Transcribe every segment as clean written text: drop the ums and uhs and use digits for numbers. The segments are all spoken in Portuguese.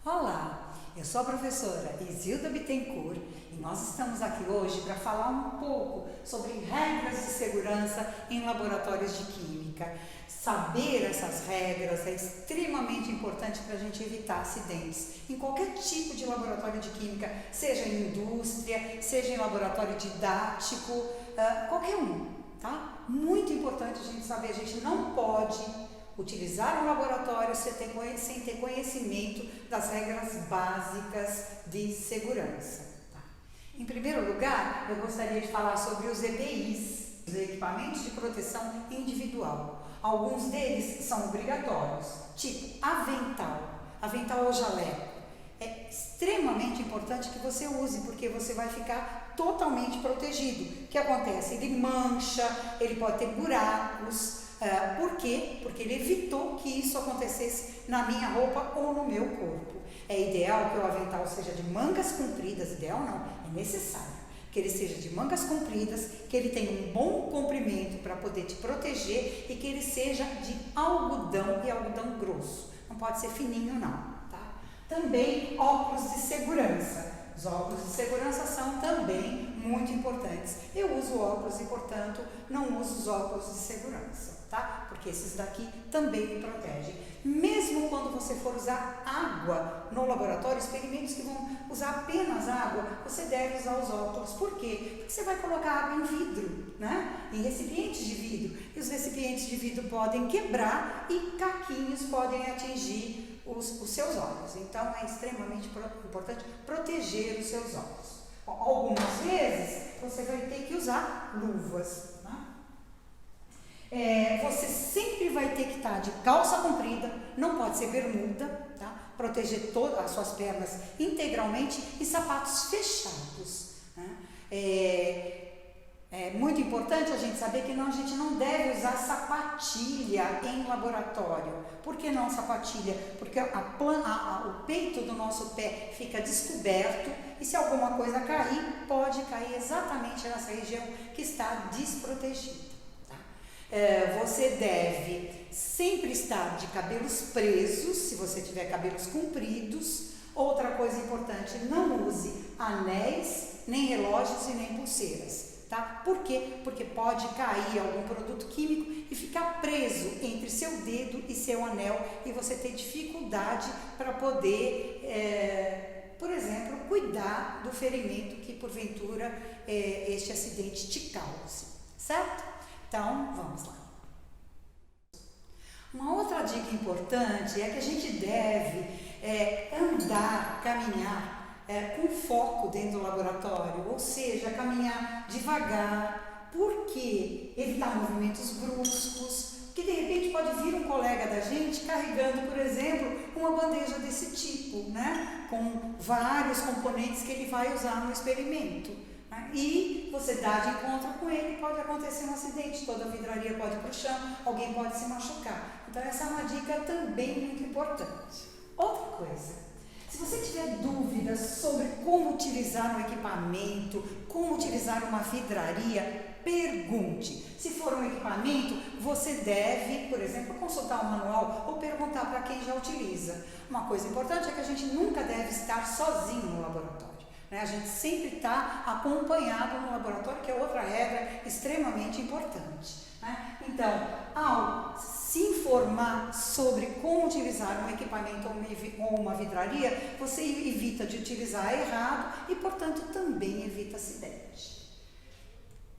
Olá, eu sou a professora Isilda Bittencourt e nós estamos aqui hoje para falar um pouco sobre regras de segurança em laboratórios de química. Saber essas regras é extremamente importante para a gente evitar acidentes em qualquer tipo de laboratório de química, seja em indústria, seja em laboratório didático, qualquer um, tá? Muito importante a gente saber, a gente não pode utilizar um laboratório sem ter conhecimento das regras básicas de segurança. Tá? Em primeiro lugar, eu gostaria de falar sobre os EPIs, os equipamentos de proteção individual. Alguns deles são obrigatórios, tipo avental ou jaleco. É extremamente importante que você use, porque você vai ficar totalmente protegido. O que acontece? Ele mancha, ele pode ter buracos. Por quê? Porque ele evitou que isso acontecesse na minha roupa ou no meu corpo. É ideal que o avental seja de mangas compridas, ideal não, é necessário que ele seja de mangas compridas, que ele tenha um bom comprimento para poder te proteger e que ele seja de algodão e algodão grosso. Não pode ser fininho não, tá? Também óculos de segurança. Os óculos de segurança são também muito importantes. Eu uso óculos e, portanto, não uso os óculos de segurança, tá? Porque esses daqui também me protegem. Mesmo quando você for usar água no laboratório, experimentos que vão usar apenas água, você deve usar os óculos. Por quê? Porque você vai colocar água em vidro, né? Em recipientes de vidro. E os recipientes de vidro podem quebrar e caquinhos podem atingir os seus olhos. Então, é extremamente importante proteger os seus olhos. Algumas vezes, você vai ter que usar luvas. Né? Você sempre vai ter que estar de calça comprida, não pode ser bermuda, tá? Proteger todas as suas pernas integralmente e sapatos fechados. Né? É muito importante a gente saber que a gente não deve usar sapatilha em laboratório. Por que não sapatilha? Porque o peito do nosso pé fica descoberto e se alguma coisa cair, pode cair exatamente nessa região que está desprotegida. Tá? Você deve sempre estar de cabelos presos, se você tiver cabelos compridos. Outra coisa importante, não use anéis, nem relógios e nem pulseiras. Tá? Por quê? Porque pode cair algum produto químico e ficar preso entre seu dedo e seu anel e você ter dificuldade para poder, por exemplo, cuidar do ferimento que porventura este acidente te cause, certo? Então, vamos lá. Uma outra dica importante é que a gente deve andar, caminhar com foco dentro do laboratório, ou seja, caminhar devagar. Por quê? Evitar movimentos bruscos, que de repente pode vir um colega da gente carregando, por exemplo, uma bandeja desse tipo, né? Com vários componentes que ele vai usar no experimento. Né? E você dá de encontro com ele, pode acontecer um acidente, toda a vidraria pode ir para o chão, alguém pode se machucar. Então essa é uma dica também muito importante. Outra coisa, se você tiver dúvidas sobre como utilizar um equipamento, como utilizar uma vidraria, pergunte. Se for um equipamento, você deve, por exemplo, consultar o manual ou perguntar para quem já utiliza. Uma coisa importante é que a gente nunca deve estar sozinho no laboratório. Né? A gente sempre está acompanhado no laboratório, que é outra regra extremamente importante. Né? Então, ao se informar sobre como utilizar um equipamento ou uma vidraria, você evita de utilizar errado e, portanto, também evita acidente.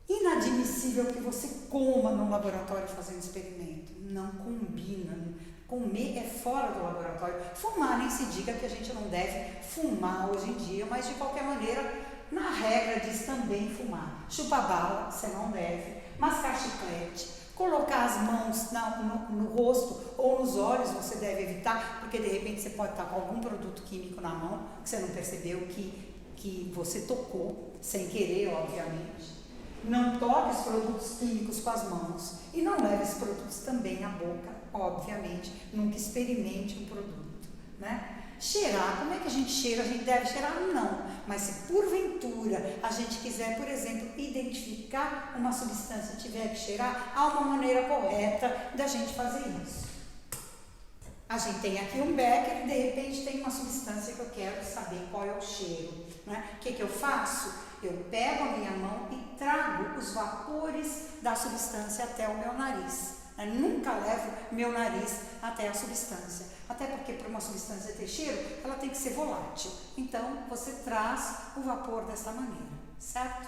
Inadmissível que você coma no laboratório fazendo experimento. Não combina. Comer é fora do laboratório. Fumar, nem se diga que a gente não deve fumar hoje em dia, mas de qualquer maneira, na regra diz também fumar. Chupar bala, você não deve. Mascar chiclete. Colocar as mãos no rosto ou nos olhos, você deve evitar, porque de repente você pode estar com algum produto químico na mão, que você não percebeu que você tocou, sem querer, obviamente. Não toque os produtos químicos com as mãos e não leve os produtos também à boca, obviamente. Nunca experimente um produto, né? Cheirar, como é que a gente cheira? A gente deve cheirar? Não. Mas se porventura a gente quiser, por exemplo, identificar uma substância e tiver que cheirar, há uma maneira correta da gente fazer isso. A gente tem aqui um becker e de repente tem uma substância saber qual é o cheiro, né? O que eu faço? Eu pego a minha mão e trago os vapores da substância até o meu nariz. Eu nunca levo meu nariz até a substância, até porque para uma substância ter cheiro, ela tem que ser volátil. Então, você traz o vapor dessa maneira, certo?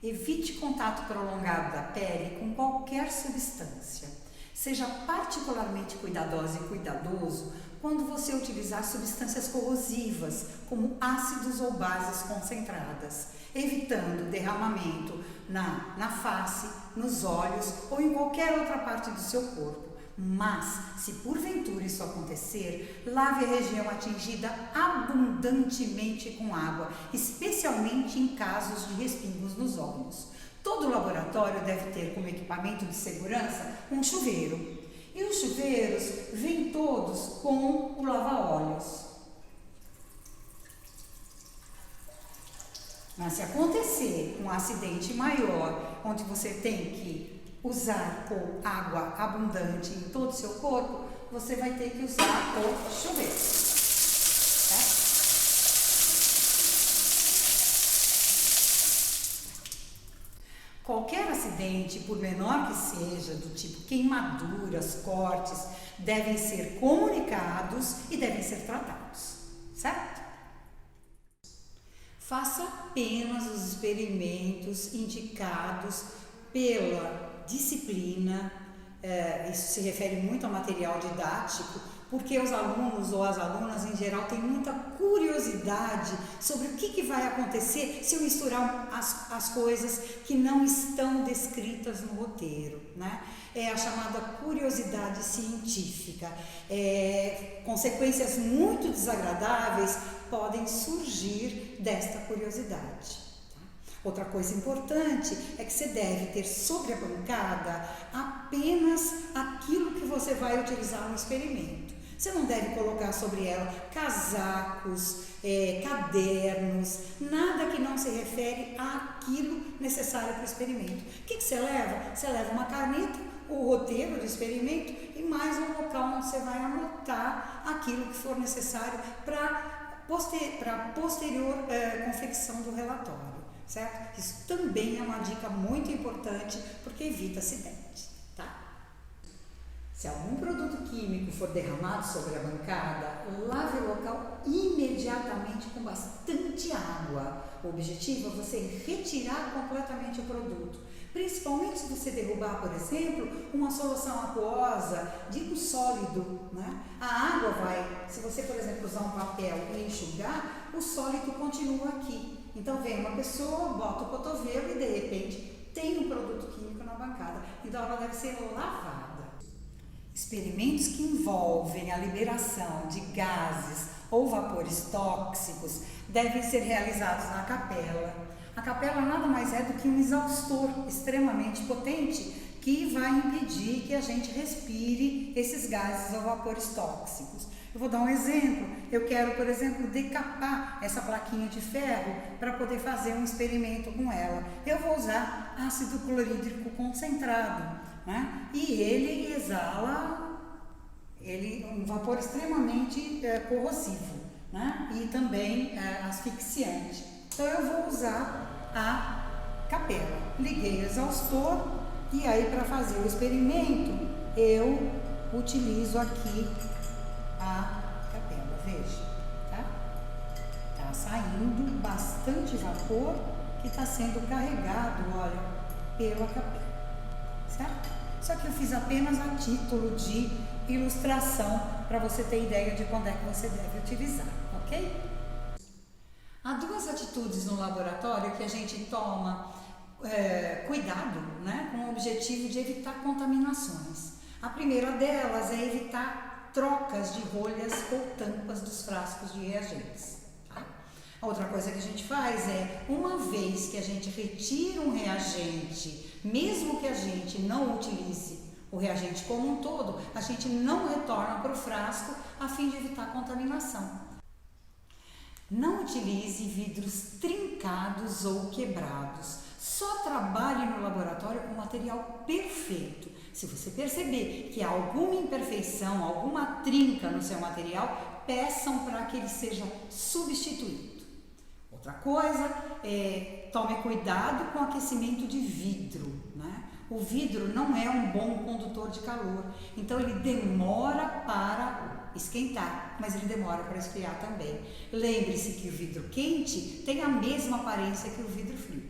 Evite contato prolongado da pele com qualquer substância. Seja particularmente cuidadosa e cuidadoso quando você utilizar substâncias corrosivas, como ácidos ou bases concentradas, evitando derramamento na face, nos olhos ou em qualquer outra parte do seu corpo. Mas, se porventura isso acontecer, lave a região atingida abundantemente com água, especialmente em casos de respingos nos olhos. Todo laboratório deve ter como equipamento de segurança um chuveiro. E os chuveiros vêm todos com o lava-óleos. Mas se acontecer um acidente maior, onde você tem que usar água abundante em todo o seu corpo, você vai ter que usar o chuveiro. Certo? Qualquer acidente, por menor que seja, do tipo queimaduras, cortes, devem ser comunicados e devem ser tratados, certo? Faça apenas os experimentos indicados pela disciplina, isso se refere muito ao material didático, porque os alunos ou as alunas em geral têm muita curiosidade sobre o que vai acontecer se eu misturar as coisas que não estão descritas no roteiro, né? É a chamada curiosidade científica. Consequências muito desagradáveis podem surgir desta curiosidade. Outra coisa importante é que você deve ter sobre a bancada apenas aquilo que você vai utilizar no experimento. Você não deve colocar sobre ela casacos, cadernos, nada que não se refere àquilo necessário para o experimento. O que você leva? Você leva uma caneta, o roteiro do experimento e mais um local onde você vai anotar aquilo que for necessário para posterior confecção do relatório. Certo? Isso também é uma dica muito importante porque evita acidentes, tá? Se algum produto químico for derramado sobre a bancada, lave o local imediatamente com bastante água. O objetivo é você retirar completamente o produto, principalmente se você derrubar, por exemplo, uma solução aquosa de um sólido, né? A água vai, se você, por exemplo, usar um papel e enxugar, o sólido continua aqui. Então vem uma pessoa, bota o cotovelo e de repente tem um produto químico na bancada. Então ela deve ser lavada. Experimentos que envolvem a liberação de gases ou vapores tóxicos devem ser realizados na capela. A capela nada mais é do que um exaustor extremamente potente que vai impedir que a gente respire esses gases ou vapores tóxicos. Eu vou dar um exemplo. Eu quero, por exemplo, decapar essa plaquinha de ferro para poder fazer um experimento com ela. Eu vou usar ácido clorídrico concentrado, né? E ele exala um vapor extremamente corrosivo, né? E também asfixiante. Então eu vou usar a capela. Liguei o exaustor e aí para fazer o experimento eu utilizo aqui a capela, veja, tá? Tá saindo bastante vapor que está sendo carregado, olha, pela capela, certo? Só que eu fiz apenas a título de ilustração para você ter ideia de quando é que você deve utilizar, ok? Há duas atitudes no laboratório que a gente toma cuidado, né, com o objetivo de evitar contaminações. A primeira delas é evitar trocas de rolhas ou tampas dos frascos de reagentes. Tá? A outra coisa que a gente faz é, uma vez que a gente retira um reagente, mesmo que a gente não utilize o reagente como um todo, a gente não retorna para o frasco a fim de evitar contaminação. Não utilize vidros trincados ou quebrados. Só trabalhe no laboratório com material perfeito. Se você perceber que há alguma imperfeição, alguma trinca no seu material, peçam para que ele seja substituído. Outra coisa, tome cuidado com o aquecimento de vidro, né? O vidro não é um bom condutor de calor, então ele demora para esquentar, mas ele demora para esfriar também. Lembre-se que o vidro quente tem a mesma aparência que o vidro frio.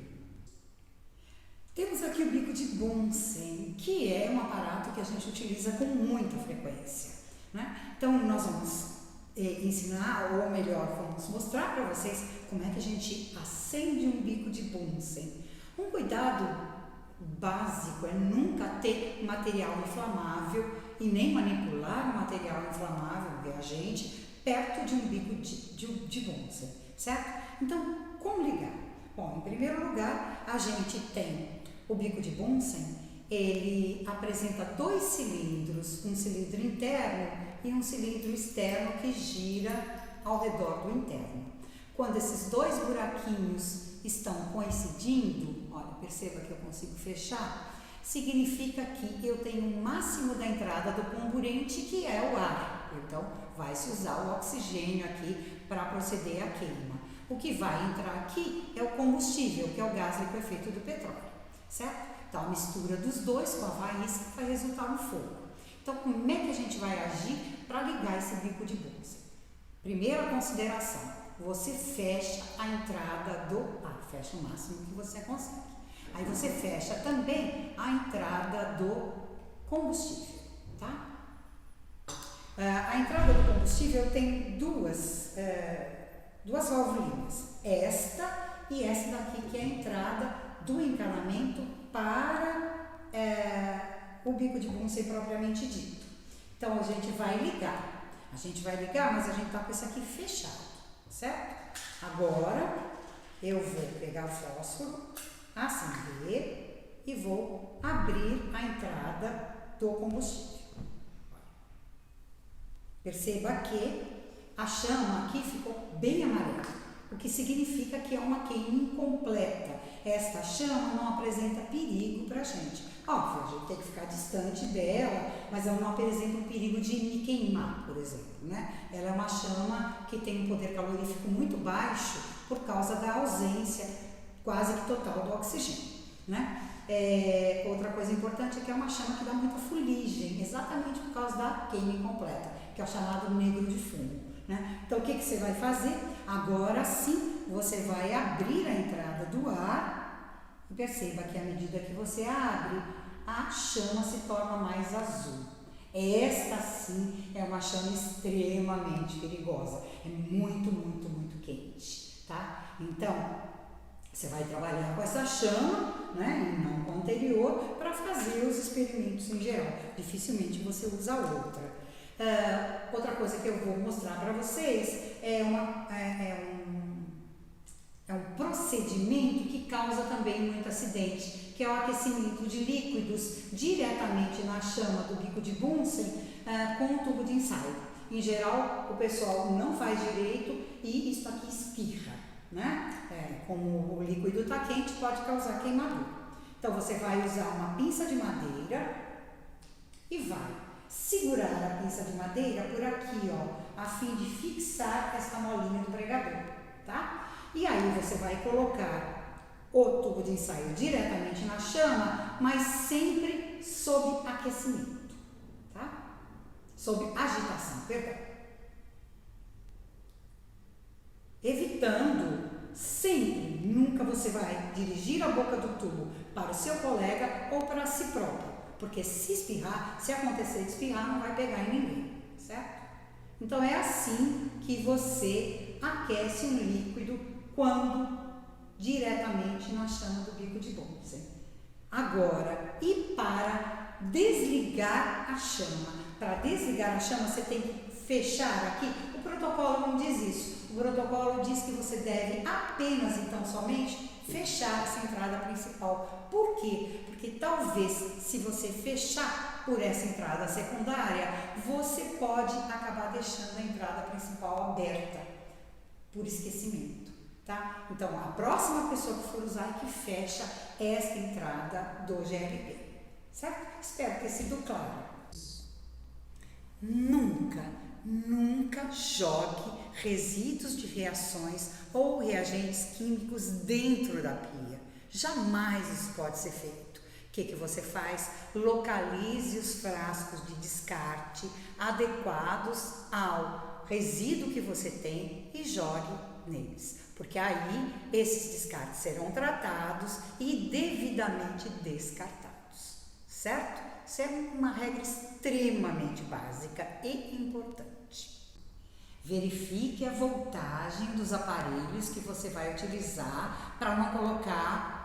Temos aqui o bico de Bunsen, que é um aparato que a gente utiliza com muita frequência, né? Então nós vamos ensinar, ou melhor, vamos mostrar para vocês como é que a gente acende um bico de Bunsen. Um cuidado básico é nunca ter material inflamável e nem manipular o material inflamável, reagente, perto de um bico de Bunsen, certo? Então, como ligar? Bom, em primeiro lugar, a gente tem o bico de Bunsen, ele apresenta dois cilindros, um cilindro interno e um cilindro externo que gira ao redor do interno. Quando esses dois buraquinhos estão coincidindo, olha, perceba que eu consigo fechar, significa que eu tenho o máximo da entrada do comburente, que é o ar. Então, vai se usar o oxigênio aqui para proceder à queima. O que vai entrar aqui é o combustível, que é o gás liquefeito do petróleo, certo? Então, a mistura dos dois com a faísca vai resultar no fogo. Então, como é que a gente vai agir para ligar esse bico de Bunsen? Primeira consideração, você fecha a entrada do ar, fecha o máximo que você consegue. Aí você fecha também a entrada do combustível, tá? A entrada do combustível tem duas válvulinhas, esta e essa daqui, que é a entrada do encanamento para o bico de Bunsen propriamente dito. Então a gente vai ligar, mas a gente está com isso aqui fechado, certo? Agora eu vou pegar o fósforo, acender e vou abrir a entrada do combustível. Perceba que a chama aqui ficou bem amarela, o que significa que é uma queima incompleta. Esta chama não apresenta perigo para a gente. Óbvio, a gente tem que ficar distante dela, mas ela não apresenta um perigo de me queimar, por exemplo, né? Ela é uma chama que tem um poder calorífico muito baixo por causa da ausência quase que total do oxigênio, né? Outra coisa importante é que é uma chama que dá muita fuligem, exatamente por causa da queima incompleta, que é o chamado negro de fumo, né? Então, o que você vai fazer? Agora sim, você vai abrir a entrada do ar e perceba que à medida que você abre, a chama se torna mais azul. Esta sim é uma chama extremamente perigosa, é muito, muito, muito quente, tá? Então, você vai trabalhar com essa chama, né, e não com a anterior, para fazer os experimentos em geral. Dificilmente você usa outra. Outra coisa que eu vou mostrar para vocês é um procedimento que causa também muito acidente, que é o aquecimento de líquidos diretamente na chama do bico de Bunsen com um tubo de ensaio. Em geral, o pessoal não faz direito e isso aqui espirra, né? Como o líquido está quente, pode causar queimadura. Então, você vai usar uma pinça de madeira e vai segurar a pinça de madeira por aqui, ó, a fim de fixar essa molinha do pregador, tá? E aí você vai colocar o tubo de ensaio diretamente na chama, mas sempre sob aquecimento, tá? Sob agitação, perdão. Evitando sempre, nunca você vai dirigir a boca do tubo para o seu colega ou para si próprio, porque se espirrar, se acontecer de espirrar, não vai pegar em ninguém, certo? Então é assim que você aquece um líquido quando diretamente na chama do bico de Bunsen. Agora, e para desligar a chama? Para desligar a chama, você tem que fechar aqui. O protocolo não diz isso. O protocolo diz que você deve apenas, então, somente fechar essa entrada principal. Por quê? Porque talvez, se você fechar por essa entrada secundária, você pode acabar deixando a entrada principal aberta por esquecimento, tá? Então, a próxima pessoa que for usar é que fecha esta entrada do GLP, certo? Espero ter sido claro. Nunca, nunca jogue resíduos de reações ou reagentes químicos dentro da pia. Jamais isso pode ser feito. O que você faz? Localize os frascos de descarte adequados ao resíduo que você tem e jogue neles, porque aí esses descartes serão tratados e devidamente descartados, certo? Isso é uma regra extremamente básica e importante. Verifique a voltagem dos aparelhos que você vai utilizar para não colocar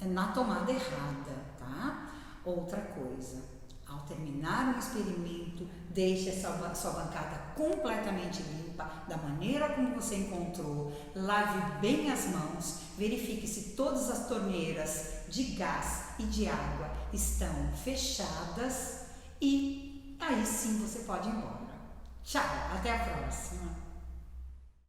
na tomada errada, tá? Outra coisa, ao terminar um experimento, deixe a sua bancada completamente limpa, da maneira como você encontrou, lave bem as mãos, verifique se todas as torneiras de gás e de água estão fechadas e aí sim você pode ir embora. Tchau, até a próxima!